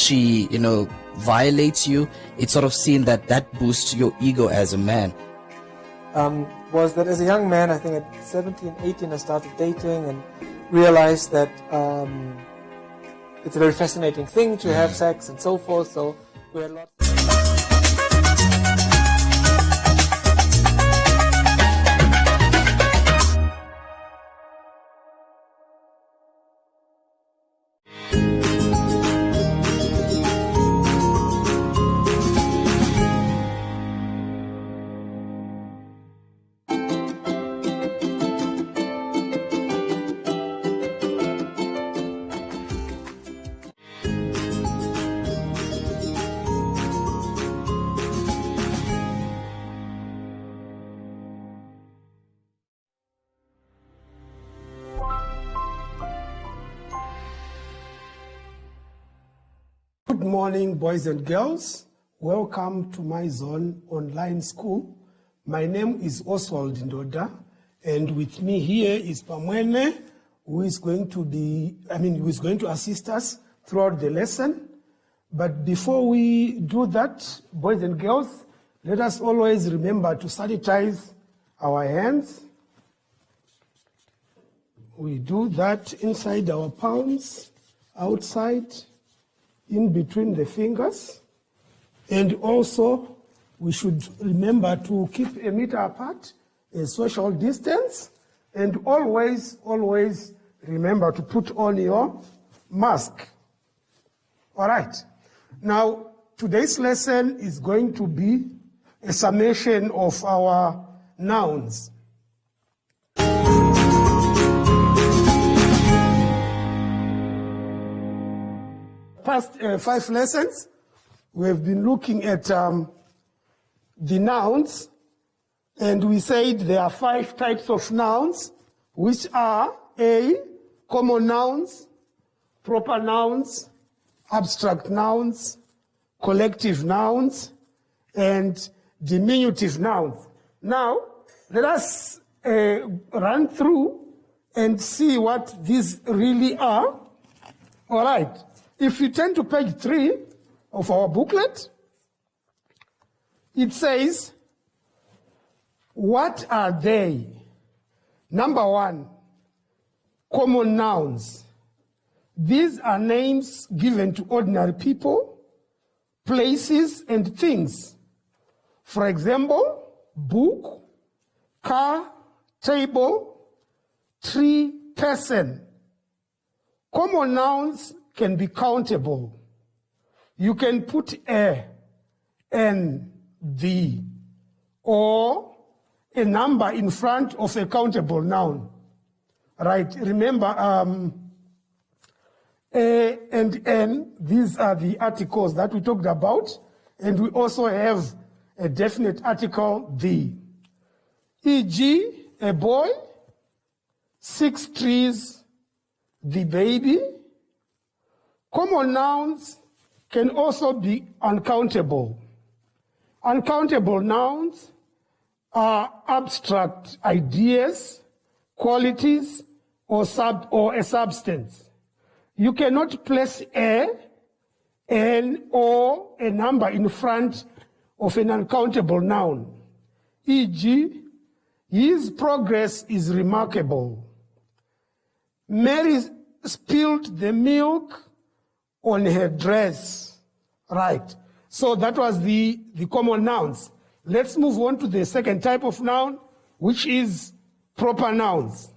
she, violates you, it's sort of seen that boosts your ego as a man? Was that as a young man, I think at 17, 18, I started dating and realized that it's a very fascinating thing to have sex and so forth. So we had lots. Good morning, boys and girls. Welcome to MyZone online school. My name is Oswald Ndoda, and with me here is Pamwene, who is going to assist us throughout the lesson. But before we do that, boys and girls, let us always remember to sanitize our hands. We do that inside our palms, outside, in between the fingers. And also, we should remember to keep a meter apart, a social distance, and always remember to put on your mask. All right. Now, today's lesson is going to be a summation of our nouns. Past 5 lessons, we have been looking at the nouns, and we said there are 5 types of nouns, which are A, common nouns, proper nouns, abstract nouns, collective nouns, and diminutive nouns. Now, let us run through and see what these really are. All right. If you turn to page 3 of our booklet, it says, what are they? Number 1, common nouns. These are names given to ordinary people, places, and things. For example, book, car, table, tree, person. Common nouns can be countable. You can put a, n, the, or a number in front of a countable noun. Right? Remember, a and n, these are the articles that we talked about, and we also have a definite article, the. E.g., a boy, 6 trees, the baby. Common nouns can also be uncountable. Uncountable nouns are abstract ideas, qualities, or a substance. You cannot place a, an, or a number in front of an uncountable noun. E.g., his progress is remarkable. Mary spilled the milk on her dress. Right. So that was the common nouns. Let's move on to the second type of noun, which is proper nouns.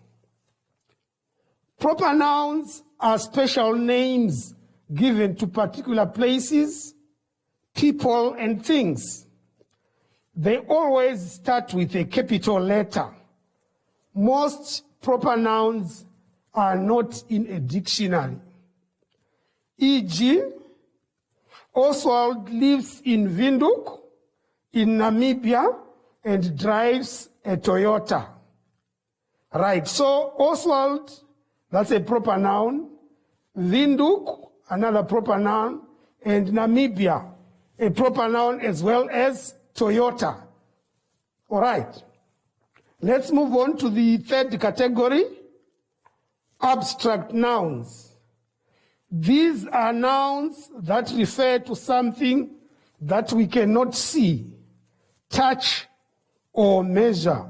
Proper nouns are special names given to particular places, people, and things. They always start with a capital letter. Most proper nouns are not in a dictionary. E.g., Oswald lives in Windhoek, in Namibia, and drives a Toyota. Right, so Oswald, that's a proper noun. Windhoek, another proper noun. And Namibia, a proper noun as well as Toyota. All right. Let's move on to the third category, abstract nouns. These are nouns that refer to something that we cannot see, touch, or measure.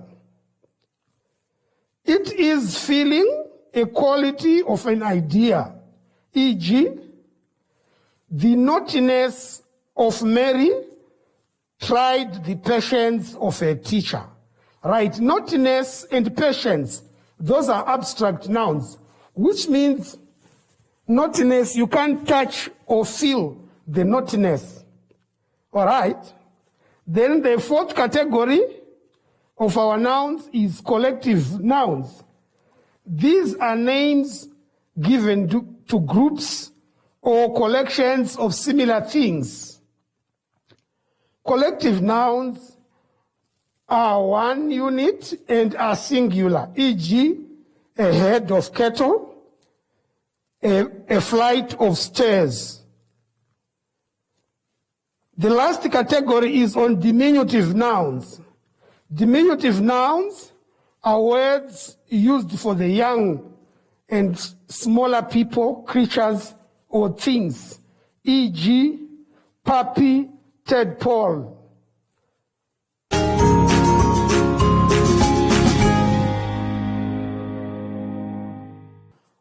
It is feeling a quality of an idea, e.g., the naughtiness of Mary tried the patience of a teacher. Right, naughtiness and patience, those are abstract nouns, which means naughtiness, you can't touch or feel the naughtiness. All right? Then the fourth category of our nouns is collective nouns. These are names given to groups or collections of similar things. Collective nouns are one unit and are singular, e.g., a head of cattle, a flight of stairs. The last category is on diminutive nouns. Diminutive nouns are words used for the young and smaller people, creatures, or things, e.g., puppy, tadpole.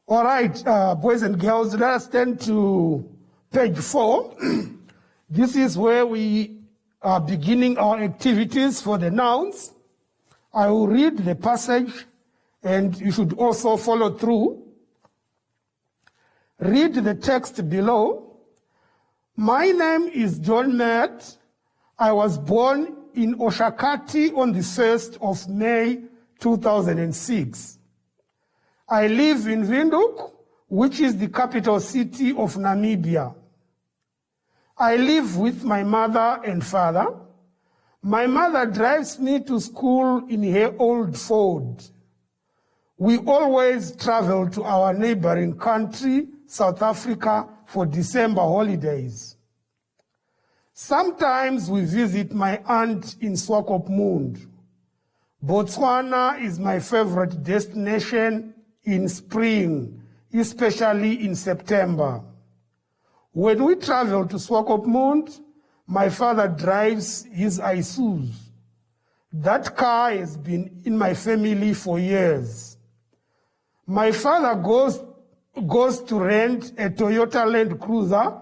All right, boys and girls, let us turn to page 4. This is where we are beginning our activities for the nouns. I will read the passage, and you should also follow through. Read the text below. My name is John Matt. I was born in Oshakati on the 1st of May, 2006. I live in Windhoek, which is the capital city of Namibia. I live with my mother and father. My mother drives me to school in her old Ford. We always travel to our neighboring country, South Africa, for December holidays. Sometimes we visit my aunt in Swakopmund. Botswana is my favorite destination in spring, especially in September. When we travel to Swakopmund, my father drives his Isuzu. That car has been in my family for years. My father goes to rent a Toyota Land Cruiser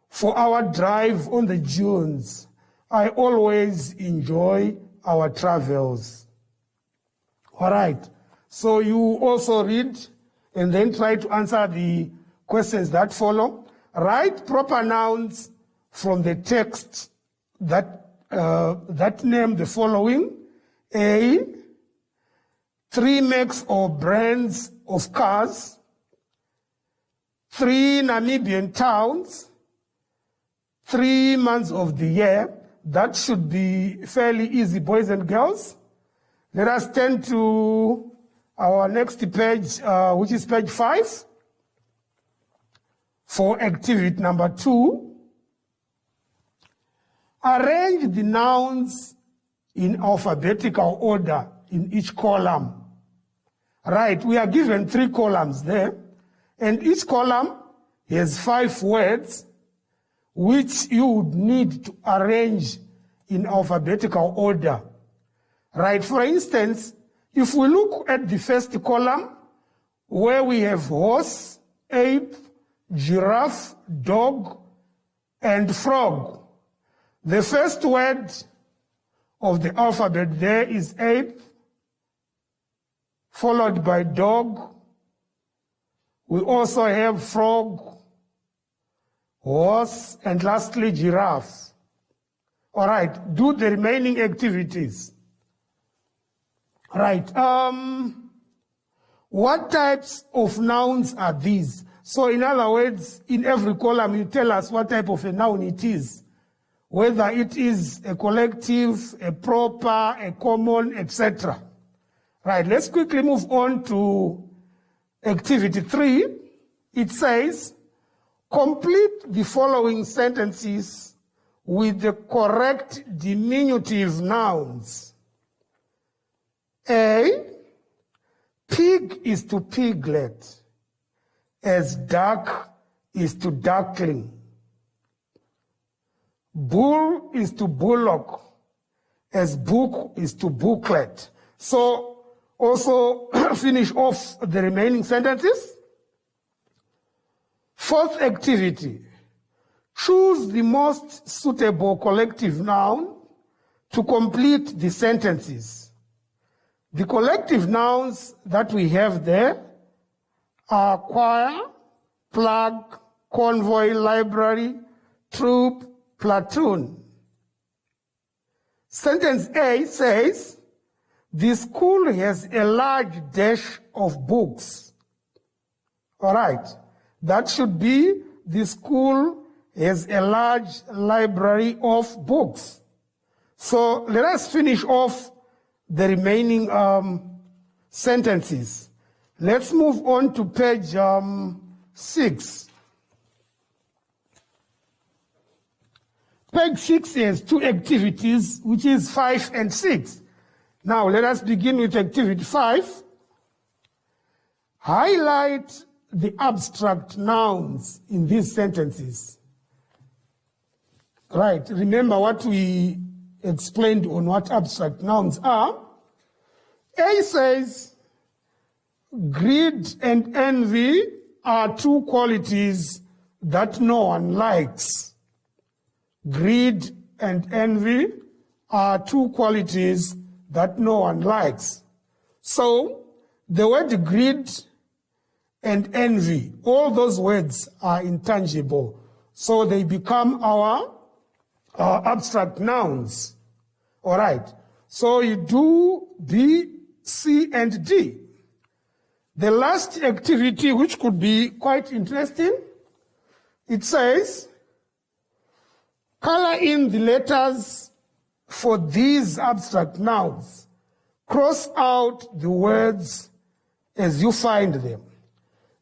for our drive on the dunes. I always enjoy our travels. All right. So you also read and then try to answer the questions that follow. Write proper nouns from the text that name the following. A, 3 makes or brands of cars. 3 Namibian towns. 3 months of the year. That should be fairly easy, boys and girls. Let us turn to our next page, which is page 5, for activity number 2. Arrange the nouns in alphabetical order in each column. Right, we are given 3 columns there, and each column has 5 words which you would need to arrange in alphabetical order. Right, for instance, if we look at the first column, where we have horse, ape, giraffe, dog, and frog, the first word of the alphabet there is ape, followed by dog. We also have frog, horse, and lastly giraffe. All right, do the remaining activities. Right. What types of nouns are these? So in other words, in every column, you tell us what type of a noun it is, whether it is a collective, a proper, a common, etc. Right. Let's quickly move on to activity 3. It says, complete the following sentences with the correct diminutive nouns. A, pig is to piglet, as dark is to duckling. Bull is to bullock, as book is to booklet. So also finish off the remaining sentences. Fourth activity, choose the most suitable collective noun to complete the sentences. The collective nouns that we have there are choir, plug, convoy, library, troop, platoon. Sentence A says, the school has a large dash of books. All right, that should be the school has a large library of books. So let us finish off the remaining sentences. Let's move on to page 6. Page 6 has two activities, which is 5 and 6. Now let us begin with activity 5. Highlight the abstract nouns in these sentences. Right, remember what we explained on what abstract nouns are. A says, greed and envy are two qualities that no one likes. Greed and envy are two qualities that no one likes. So the word greed and envy, all those words are intangible. So they become our abstract nouns. All right. So you do B, C, and D. The last activity, which could be quite interesting, it says, color in the letters for these abstract nouns. Cross out the words as you find them.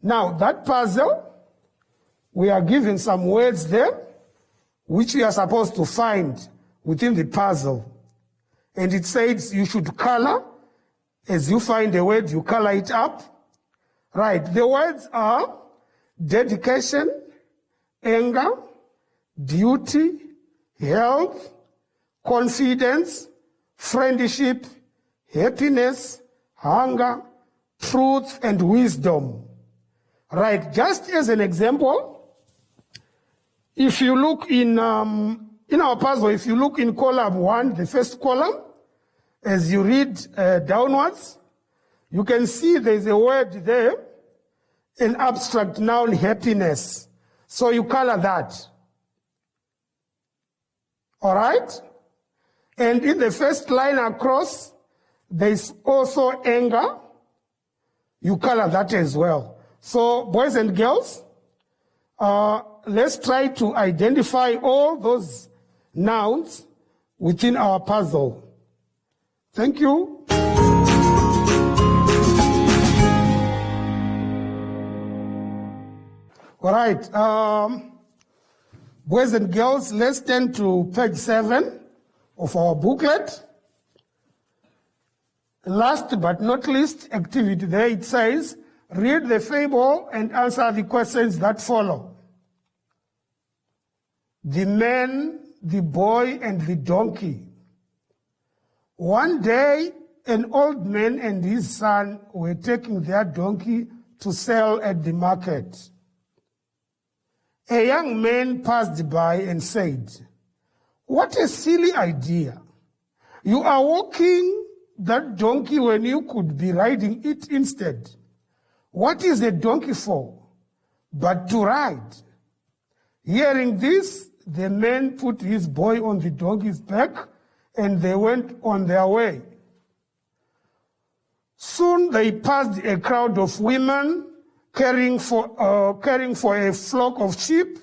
Now, that puzzle, we are given some words there, which we are supposed to find within the puzzle. And it says you should color. As you find a word, you color it up. Right, the words are dedication, anger, duty, health, confidence, friendship, happiness, hunger, truth, and wisdom. Right, just as an example, if you look in our puzzle, if you look in column 1, the first column, as you read downwards, you can see there's a word there, an abstract noun, happiness. So you color that. All right? And in the first line across, there's also anger. You color that as well. So boys and girls, let's try to identify all those nouns within our puzzle. Thank you. All right, boys and girls, let's turn to page 7 of our booklet. Last but not least activity there, it says, read the fable and answer the questions that follow. The man, the boy, and the donkey. One day, an old man and his son were taking their donkey to sell at the market. A young man passed by and said, "What a silly idea. You are walking that donkey when you could be riding it instead. What is a donkey for but to ride?" Hearing this, the man put his boy on the donkey's back and they went on their way. Soon they passed a crowd of women caring for a flock of sheep.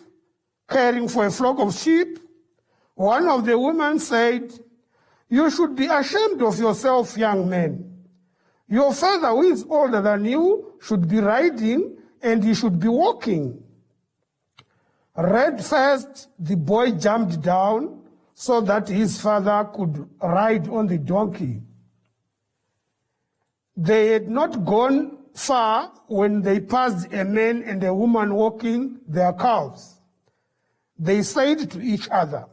One of the women said, "You should be ashamed of yourself, young man. Your father, who is older than you, should be riding and you should be walking." Red first, the boy jumped down so that his father could ride on the donkey. They had not gone far when they passed a man and a woman walking their calves. They said to each other,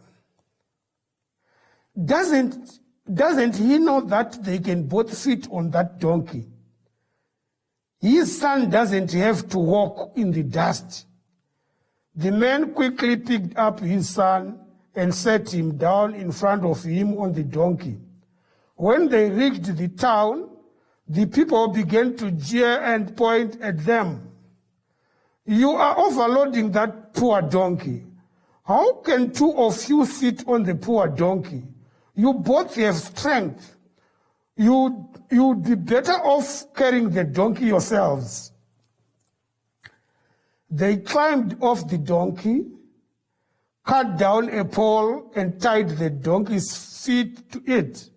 Doesn't he know that they can both sit on that donkey? His son doesn't have to walk in the dust. The man quickly picked up his son and set him down in front of him on the donkey. When they reached the town, the people began to jeer and point at them. You are overloading that poor donkey. How can two of you sit on the poor donkey? You both have strength. You'd be better off carrying the donkey yourselves. They climbed off the donkey, cut down a pole, and tied the donkey's feet to it.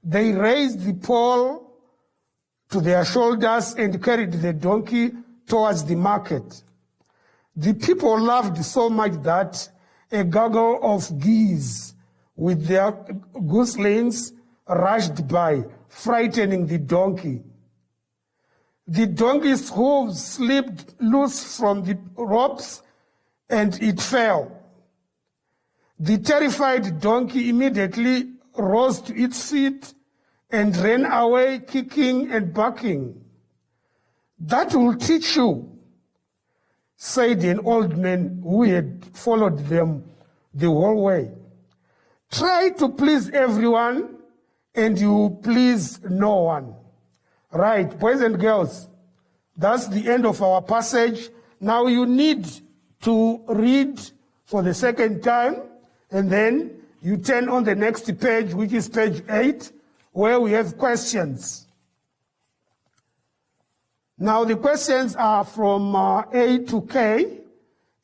They raised the pole to their shoulders and carried the donkey towards the market. The people laughed so much that a gaggle of geese with their goslings rushed by, frightening the donkey. The donkey's hooves slipped loose from the ropes and it fell. The terrified donkey immediately rose to its feet and ran away, kicking and barking. That will teach you, said an old man who had followed them the whole way. Try to please everyone and you please no one. Right, boys and girls, that's the end of our passage. Now you need to read for the second time, and then you turn on the next page, which is page 8, where we have questions. Now the questions are from A to K.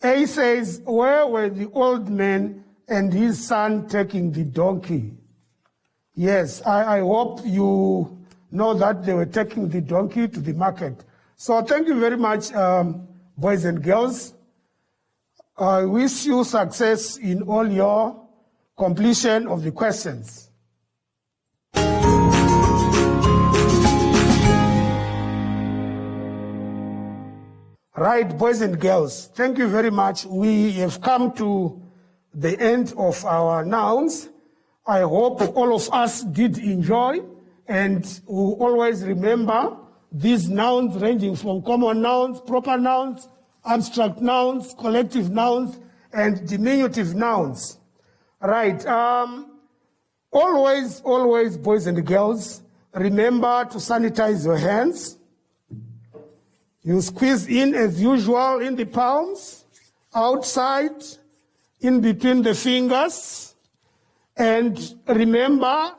A says, where were the old man and his son taking the donkey? Yes, I hope you know that they were taking the donkey to the market. So thank you very much, boys and girls. I wish you success in all your completion of the questions. Right, boys and girls, thank you very much. We have come to the end of our nouns. I hope all of us did enjoy, and we always remember these nouns ranging from common nouns, proper nouns, abstract nouns, collective nouns, and diminutive nouns. Right. Always, boys and girls, remember to sanitize your hands. You squeeze in as usual in the palms, outside, in between the fingers, and remember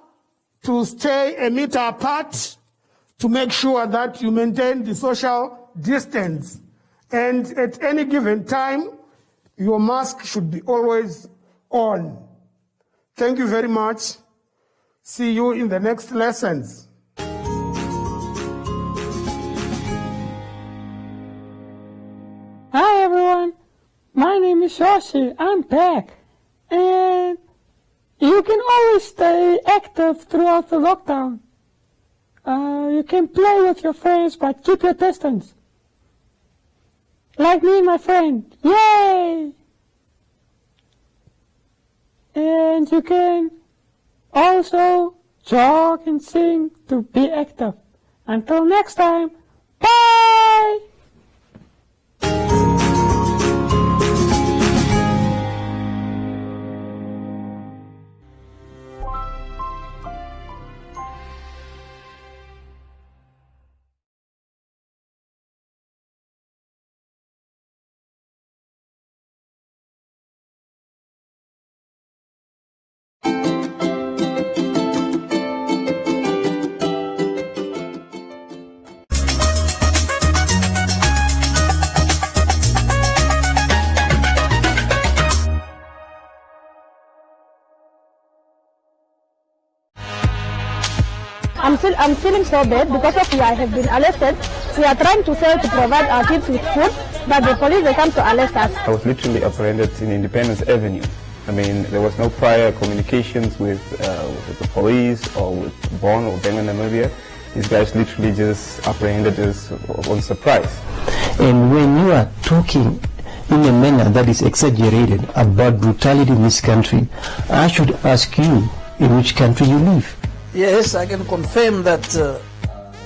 to stay a meter apart to make sure that you maintain the social distance. And at any given time, your mask should be always on. Thank you very much. See you in the next lessons. Hi everyone, my name is Yoshi, I'm back, and you can always stay active throughout the lockdown. You can play with your friends, but keep your distance. Like me and my friend, yay! And you can also jog and sing to be active. Until next time, bye! I'm feeling so bad because of I have been arrested. We are trying to sell to provide our kids with food, but the police, they come to arrest us. I was literally apprehended in Independence Avenue. I mean, there was no prior communications with the police or with Bonn or Benga Namibia. These guys literally just apprehended us on surprise. And when you are talking in a manner that is exaggerated about brutality in this country, I should ask you in which country you live. Yes, I can confirm that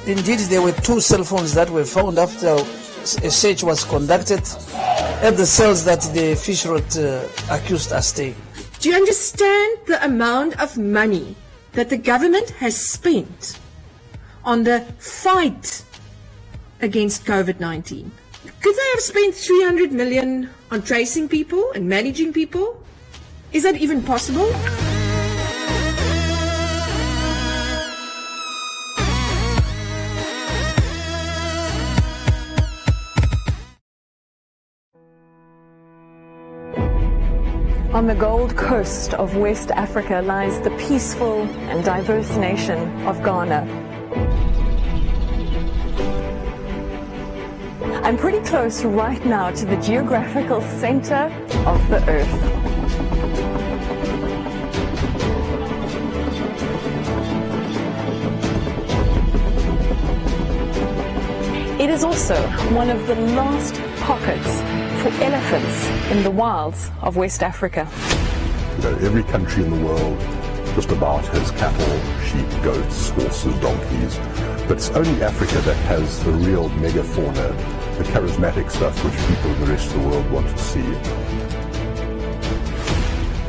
indeed there were 2 cell phones that were found after a search was conducted at the cells that the fish rot accused are staying. Do you understand the amount of money that the government has spent on the fight against COVID-19? Could they have spent 300 million on tracing people and managing people? Is that even possible? On the Gold Coast of West Africa lies the peaceful and diverse nation of Ghana. I'm pretty close right now to the geographical center of the Earth. It is also one of the last pockets for elephants in the wilds of West Africa. Every country in the world just about has cattle, sheep, goats, horses, donkeys, but it's only Africa that has the real megafauna, the charismatic stuff which people in the rest of the world want to see.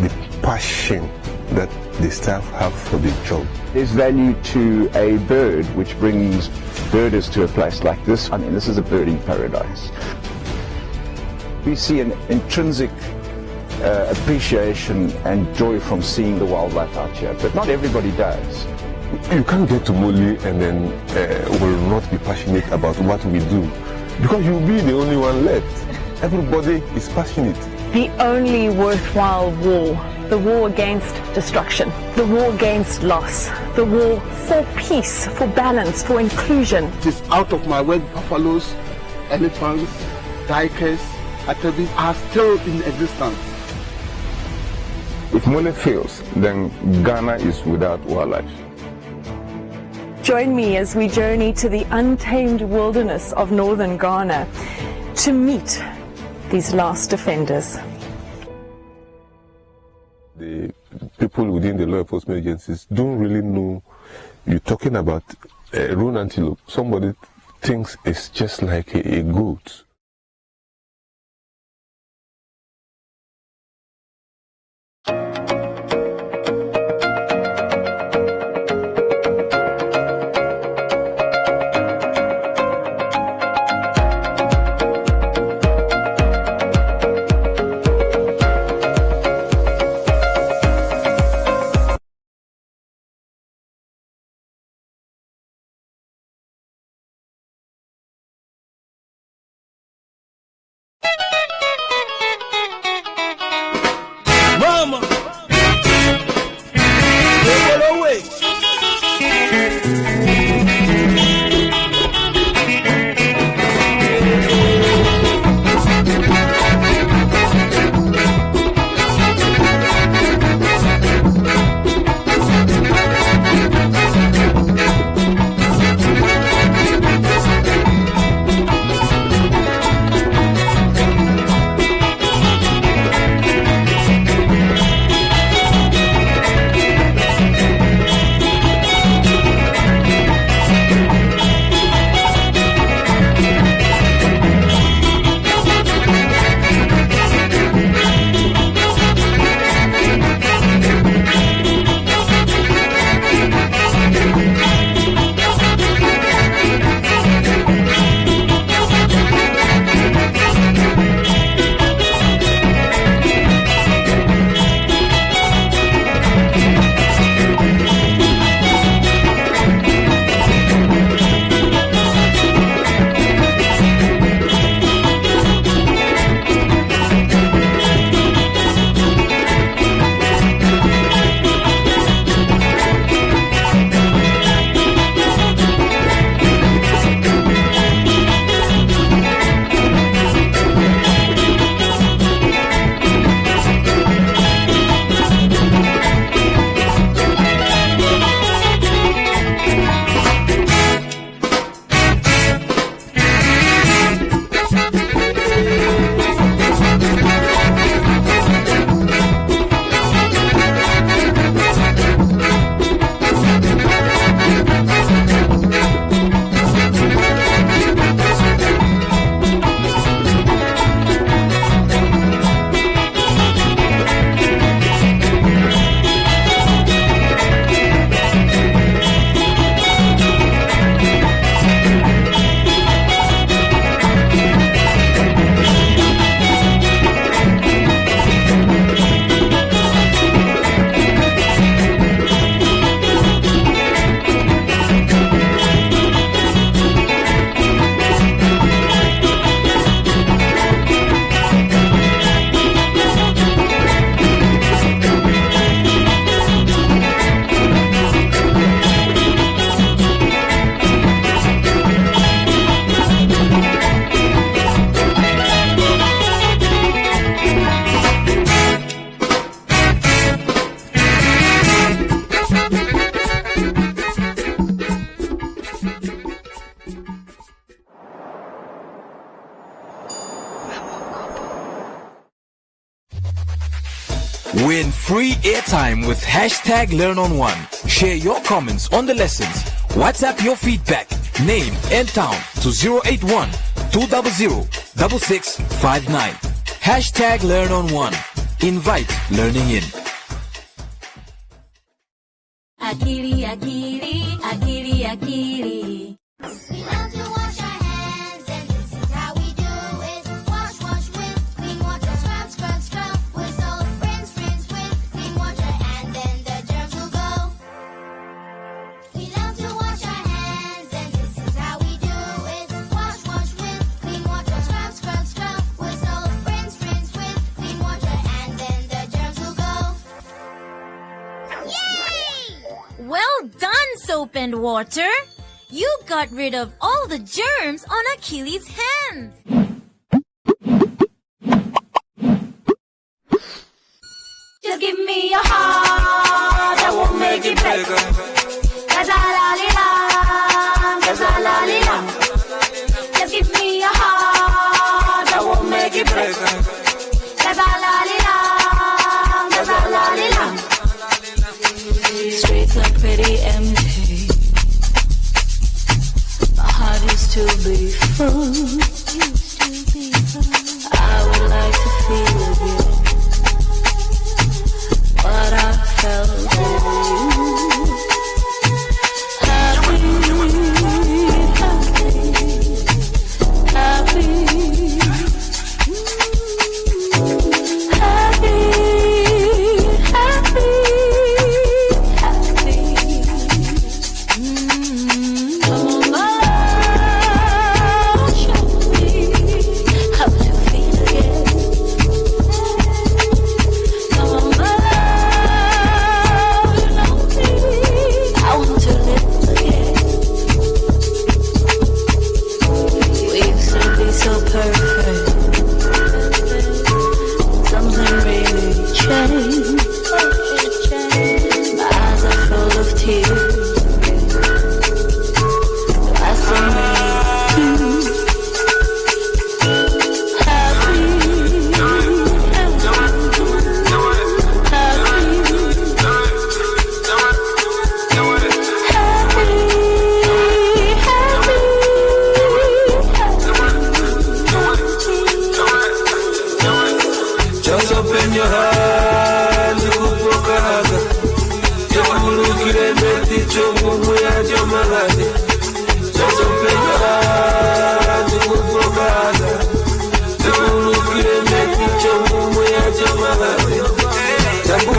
The passion that the staff have for the job. There's value to a bird which brings birders to a place like this. I mean, this is a birding paradise. We see an intrinsic appreciation and joy from seeing the wildlife out here, but not everybody does. You can't get to Moli and then will not be passionate about what we do, because you'll be the only one left. Everybody is passionate. The only worthwhile war, the war against destruction, the war against loss, the war for peace, for balance, for inclusion. It is out of my way. Buffaloes, elephants, tigers, attributes are still in existence. If money fails, then Ghana is without wildlife. Join me as we journey to the untamed wilderness of northern Ghana to meet these last defenders. The people within the law enforcement agencies don't really know you're talking about a roan antelope. Somebody thinks it's just like a goat. Win free airtime with hashtag #LearnOn1. Share your comments on the lessons. WhatsApp your feedback, name and town to 081 200 6659. Hashtag #LearnOn1. Invite learning in. Akili, akili, akili, akili. We love to wash our hands, and this is how we do it. Wash, wash with clean water. Scrub, scrub, scrub with soap. Rinse, rinse with clean water, and then the germs will go. We love to wash our hands, and this is how we do it. Wash, wash with clean water. Scrub, scrub, scrub with soap. Rinse, rinse with clean water, and then the germs will go. Yay! Well done, soap and water. You got rid of all the germs on Achilles' hands. Just give me your heart, I won't make it better. Gazalalilam, gazalalilam. Just give me your heart, I won't make it better. Gazalalilam, gazalalilam. Streets are pretty empty. My heart used to be full. I would like to feel again what I felt with you. Happy, happy, happy, happy, happy, happy. Come on, my love, show me how to feel again. Come on, my love, you know me. I want to live again. We used to be so perfect. Something really changed. My eyes are full of tears. I still need you. Happy, Just open your heart, ukupokaga. Yakulukile meti chungu ya jamagade. Just open your heart, ukupokaga. Yakulukile